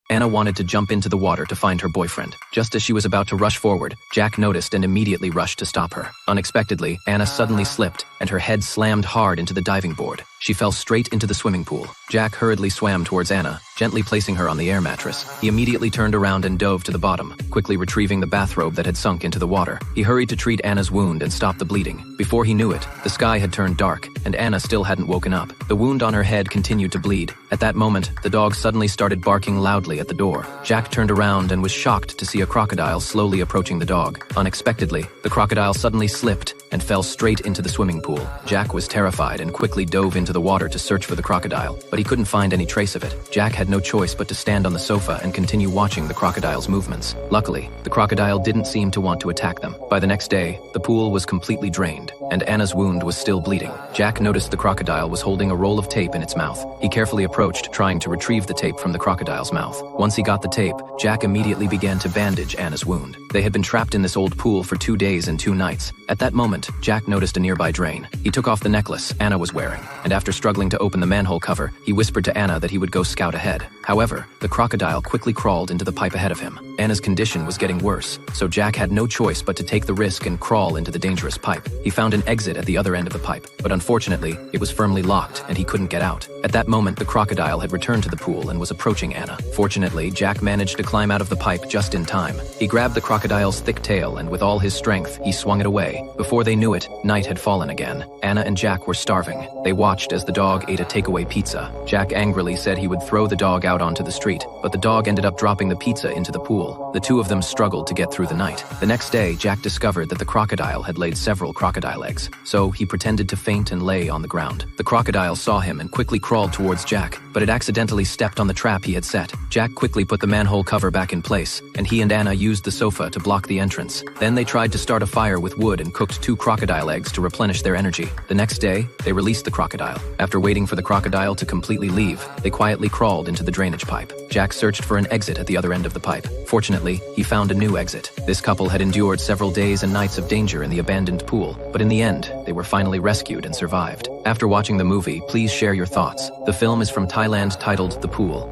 Anna wanted to jump into the water to find her boyfriend. Just as she was about to rush forward, Jack noticed and immediately rushed to stop her. Unexpectedly, Anna suddenly slipped, and her head slammed hard into the diving board. She fell straight into the swimming pool. Jack hurriedly swam towards Anna, gently placing her on the air mattress. He immediately turned around and dove to the bottom, quickly retrieving the bathrobe that had sunk into the water. He hurried to treat Anna's wound and stop the bleeding. Before he knew it, the sky had turned dark, and Anna still hadn't woken up. The wound on her head continued to bleed. At that moment, the dog suddenly started barking loudly at the door. Jack turned around and was shocked to see a crocodile slowly approaching the dog. Unexpectedly, the crocodile suddenly slipped and fell straight into the swimming pool. Jack was terrified and quickly dove into the water to search for the crocodile, but he couldn't find any trace of it. Jack had no choice but to stand on the sofa and continue watching the crocodile's movements. Luckily, the crocodile didn't seem to want to attack them. By the next day, the pool was completely drained, and Anna's wound was still bleeding. Jack noticed the crocodile was holding a roll of tape in its mouth. He carefully approached, trying to retrieve the tape from the crocodile's mouth. Once he got the tape, Jack immediately began to bandage Anna's wound. They had been trapped in this old pool for 2 days and 2 nights. At that moment, Jack noticed a nearby drain. He took off the necklace Anna was wearing, and after struggling to open the manhole cover, he whispered to Anna that he would go scout ahead. However, the crocodile quickly crawled into the pipe ahead of him. Anna's condition was getting worse, so Jack had no choice but to take the risk and crawl into the dangerous pipe. He found an exit at the other end of the pipe, but unfortunately, it was firmly locked and he couldn't get out. At that moment, the crocodile had returned to the pool and was approaching Anna. Fortunately, Jack managed to climb out of the pipe just in time. He grabbed the crocodile's thick tail and with all his strength, he swung it away. Before they knew it, night had fallen again. Anna and Jack were starving. They watched as the dog ate a takeaway pizza. Jack angrily said he would throw the dog out onto the street, but the dog ended up dropping the pizza into the pool. The two of them struggled to get through the night. The next day, Jack discovered that the crocodile had laid several crocodile eggs, so he pretended to faint and lay on the ground. The crocodile saw him and quickly crawled towards Jack, but it accidentally stepped on the trap he had set. Jack quickly put the manhole cover back in place, and he and Anna used the sofa to block the entrance. Then they tried to start a fire with wood and cooked 2 crocodile eggs to replenish their energy. The next day, they released the crocodile. After waiting for the crocodile to completely leave, they quietly crawled into the drainage pipe. Jack searched for an exit at the other end of the pipe. Fortunately, he found a new exit. This couple had endured several days and nights of danger in the abandoned pool, but in the end, they were finally rescued and survived. After watching the movie, please share your thoughts. The film is from Thailand titled The Pool.